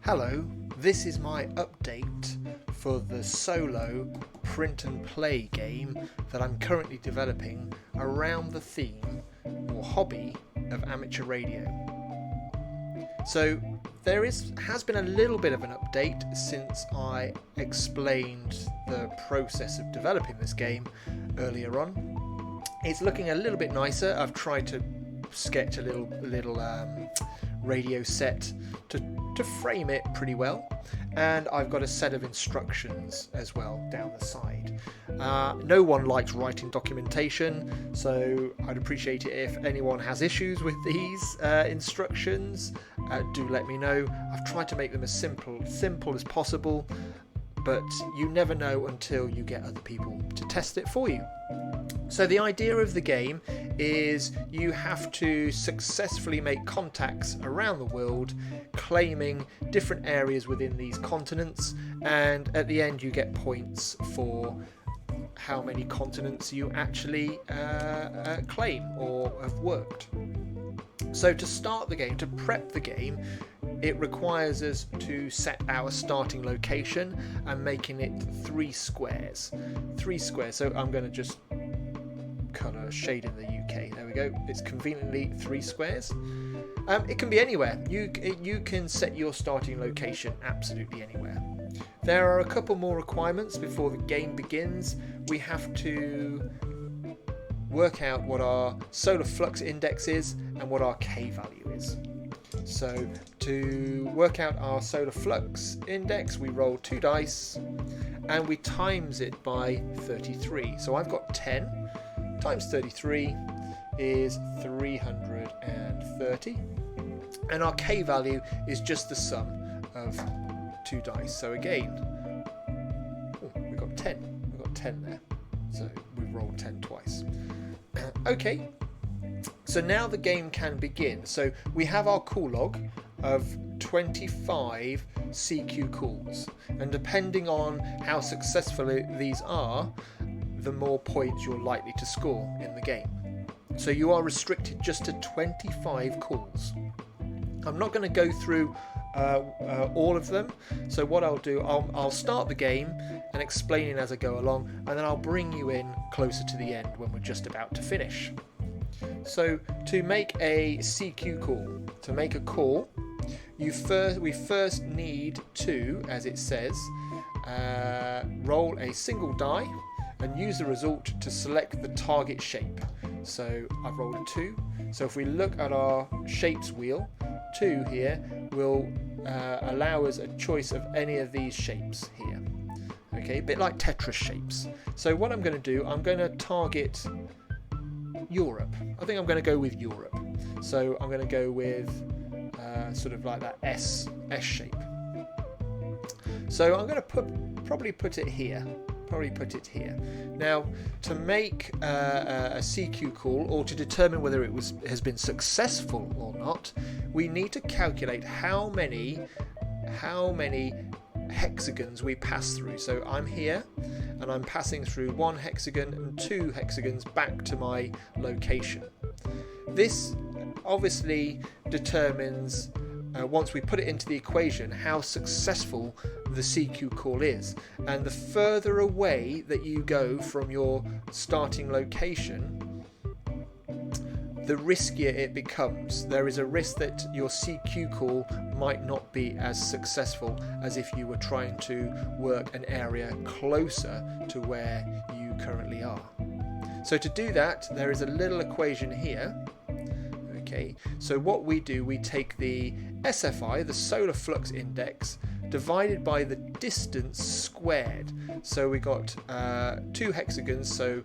Hello, this is my update for the solo print and play game that I'm currently developing around the theme or hobby of amateur radio. So there has been a little bit of an update since I explained the process of developing this game earlier on. It's looking a little bit nicer. I've tried to sketch a little radio set to frame it pretty well, and I've got a set of instructions as well down the side. No one likes writing documentation, so I'd appreciate it if anyone has issues with these instructions. Do let me know. I've tried to make them as simple as possible, but you never know until you get other people to test it for you. So the idea of the game is you have to successfully make contacts around the world, claiming different areas within these continents, and at the end you get points for how many continents you actually claim or have worked. So to start the game, to prep the game, it requires us to set our starting location and making it 3 squares. 3 squares, so I'm going to just colour shade in the UK. There we go. It's conveniently 3 squares. It can be anywhere. You can set your starting location absolutely anywhere. There are a couple more requirements before the game begins. We have to work out what our solar flux index is and what our K value is. So to work out our solar flux index, we roll 2 dice and we times it by 33. So I've got 10 times 33 is 330, and our K value is just the sum of 2 dice. So again, we've got 10. We've got 10 there. So we've rolled 10 twice. Okay, so now the game can begin. So we have our call log of 25 CQ calls, and depending on how successful these are, the more points you're likely to score in the game. So you are restricted just to 25 calls. I'm not going to go through all of them, so what I'll do, I'll start the game and explain it as I go along, and then I'll bring you in closer to the end when we're just about to finish. So to make a CQ call, to make a call, we first need to, as it says, roll a single die and use the result to select the target shape. So I've rolled a 2. So if we look at our shapes wheel, 2 here will allow us a choice of any of these shapes here. Okay, a bit like Tetris shapes. So what I'm going to do, I'm going to target Europe. I think I'm going to go with Europe. So I'm going to go with sort of like that S shape. So I'm going to probably put it here. Now, to make a CQ call, or to determine whether it has been successful or not, we need to calculate how many hexagons we pass through. So I'm here and I'm passing through 1 hexagon and 2 hexagons back to my location. This obviously determines, once we put it into the equation, how successful the CQ call is. And the further away that you go from your starting location, the riskier it becomes. There is a risk that your CQ call might not be as successful as if you were trying to work an area closer to where you currently are. So to do that, there is a little equation here. Okay, so what we do, we take the SFI, the solar flux index, divided by the distance squared. So we got 2 hexagons, so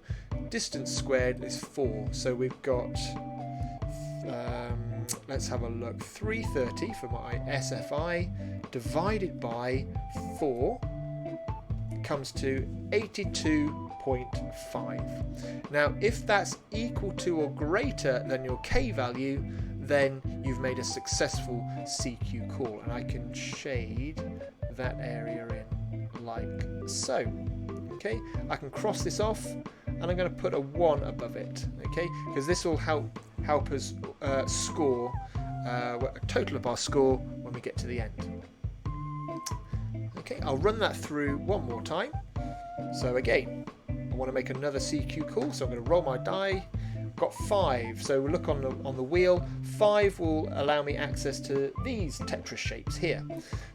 distance squared is 4. So we've got, let's have a look, 330 for my SFI divided by 4 comes to 82.5. Now, if that's equal to or greater than your K value, then you've made a successful CQ call, and I can shade that area in like so. Okay, I can cross this off, and I'm going to put a 1 above it. Okay, because this will help us score a total of our score when we get to the end. Okay, I'll run that through one more time. So again, I want to make another CQ call, so I'm going to roll my die. Got 5, so we'll look on the wheel. 5 will allow me access to these Tetris shapes here.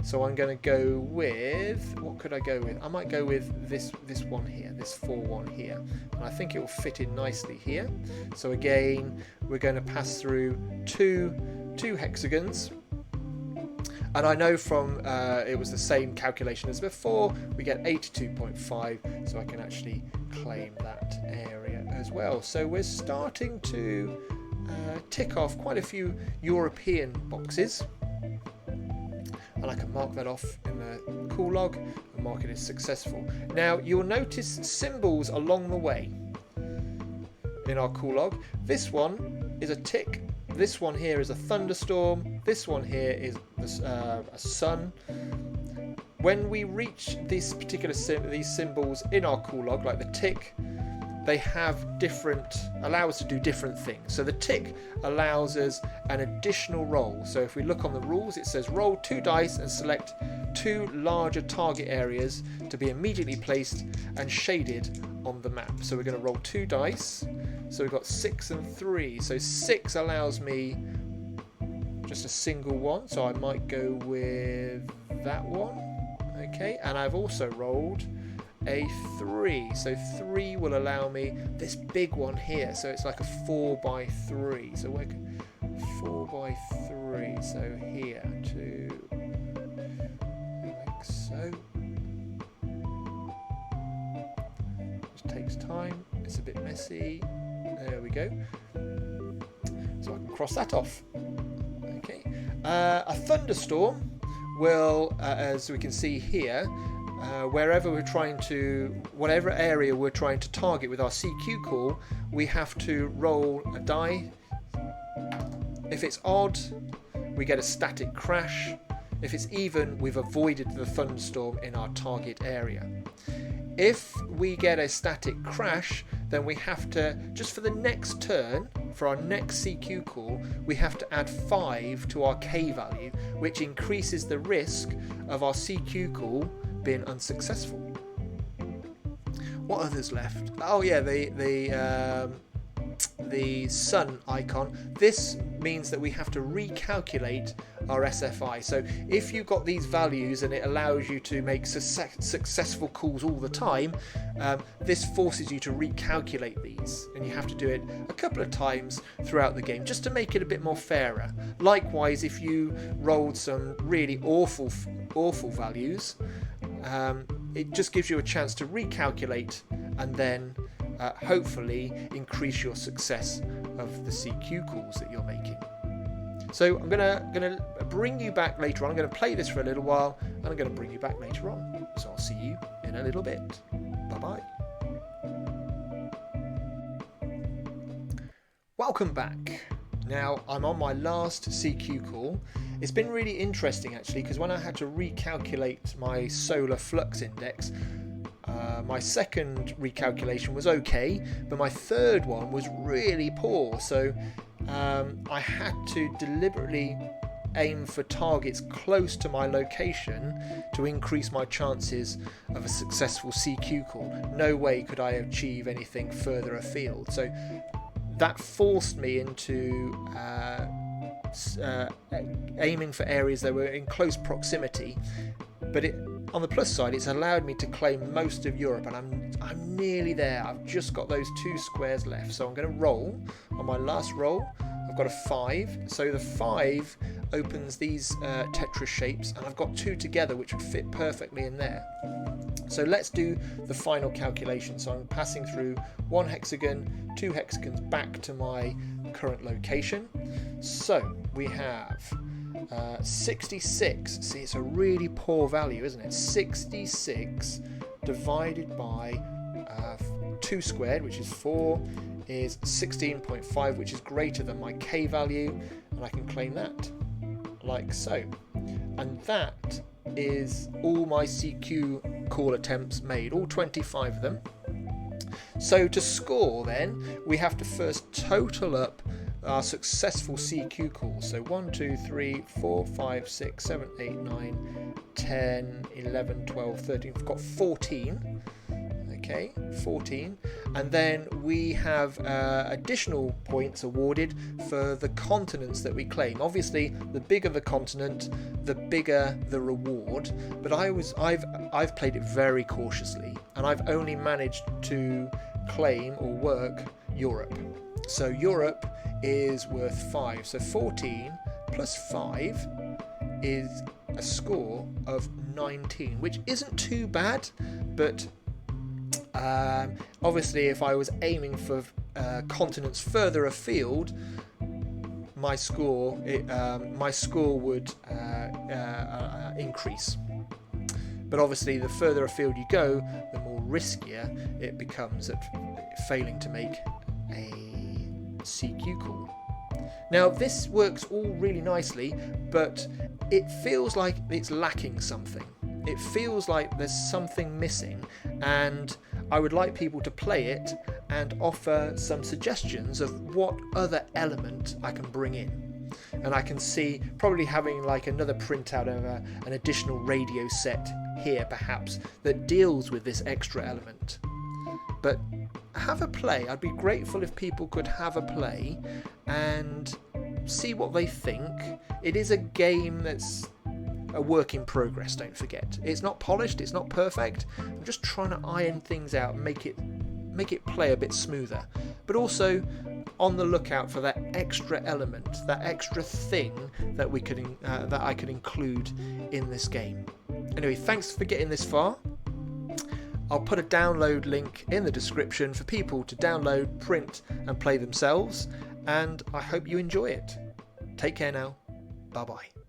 So I'm going to go with, what could I go with? I might go with this one here, this 4-1 here, and I think it will fit in nicely here. So again, we're going to pass through two hexagons. And I know from it was the same calculation as before, we get 82.5, so I can actually claim that area as well. So we're starting to tick off quite a few European boxes, and I can mark that off in the call log and mark it as successful. Now you'll notice symbols along the way in our call log. This one is a tick. This one here is a thunderstorm. This one here is a sun. When we reach these particular these symbols in our call log, like the tick, they have allow us to do different things. So the tick allows us an additional roll. So if we look on the rules, it says roll 2 dice and select 2 larger target areas to be immediately placed and shaded on the map. So we're going to roll 2 dice. So we've got 6 and 3. So 6 allows me just a single one. So I might go with that one. Okay, and I've also rolled a 3. So 3 will allow me this big one here. So it's like a 4x3. So we're 4x3. So here, 2, like so. Just takes time. It's a bit messy. There we go. So I can cross that off. Okay. A thunderstorm will, as we can see here, wherever we're trying to, whatever area we're trying to target with our CQ call, we have to roll a die. If it's odd, we get a static crash. If it's even, we've avoided the thunderstorm in our target area. If we get a static crash, then we have to, just for the next turn, for our next CQ call, we have to add 5 to our K value, which increases the risk of our CQ call being unsuccessful. What others left? Oh yeah, the sun icon. This means that we have to recalculate our SFI. So if you've got these values and it allows you to make successful calls all the time, this forces you to recalculate these, and you have to do it a couple of times throughout the game just to make it a bit more fairer. Likewise, if you rolled some really awful values, it just gives you a chance to recalculate and then hopefully increase your success of the CQ calls that you're making. So I'm gonna bring you back later on. I'm going to play this for a little while and I'm going to bring you back later on. So I'll see you in a little bit. Bye bye. Welcome back. Now I'm on my last CQ call. It's been really interesting actually, because when I had to recalculate my solar flux index, my second recalculation was okay, but my third one was really poor. So I had to deliberately aim for targets close to my location to increase my chances of a successful CQ call. No way could I achieve anything further afield. So that forced me into aiming for areas that were in close proximity, but on the plus side, it's allowed me to claim most of Europe, and I'm nearly there. I've just got those 2 squares left, so I'm going to roll. On my last roll, I've got a 5, so the 5 opens these Tetris shapes, and I've got 2 together which would fit perfectly in there. So let's do the final calculation. So I'm passing through 1 hexagon, 2 hexagons back to my current location. So we have 66. See, it's a really poor value, isn't it? 66 divided by 2 squared, which is 4, is 16.5, which is greater than my K value, and I can claim that like so. And that is all my CQ call attempts made, all 25 of them. So to score then, we have to first total up our successful CQ calls. So 1, 2, 3, 4, 5, 6, 7, 8, 9, 10, 11, 12, 13. We've got 14. Okay, 14. And then we have additional points awarded for the continents that we claim. Obviously, the bigger the continent, the bigger the reward. But I've played it very cautiously, and I've only managed to claim or work Europe. So Europe is worth 5. So 14 plus 5 is a score of 19, which isn't too bad, but obviously if I was aiming for continents further afield, my score would increase. But obviously the further afield you go, the more riskier it becomes at failing to make a CQ call. Now this works all really nicely, but it feels like it's lacking something. It feels like there's something missing, and I would like people to play it and offer some suggestions of what other element I can bring in. And I can see probably having like another printout of an additional radio set here perhaps that deals with this extra element. But have a play. I'd be grateful if people could have a play and see what they think. It is a game that's a work in progress, don't forget. It's not polished, it's not perfect. I'm just trying to iron things out and make it play a bit smoother. But also on the lookout for that extra element, that extra thing that I could include in this game. Anyway, thanks for getting this far. I'll put a download link in the description for people to download, print and play themselves, and I hope you enjoy it. Take care now. Bye bye.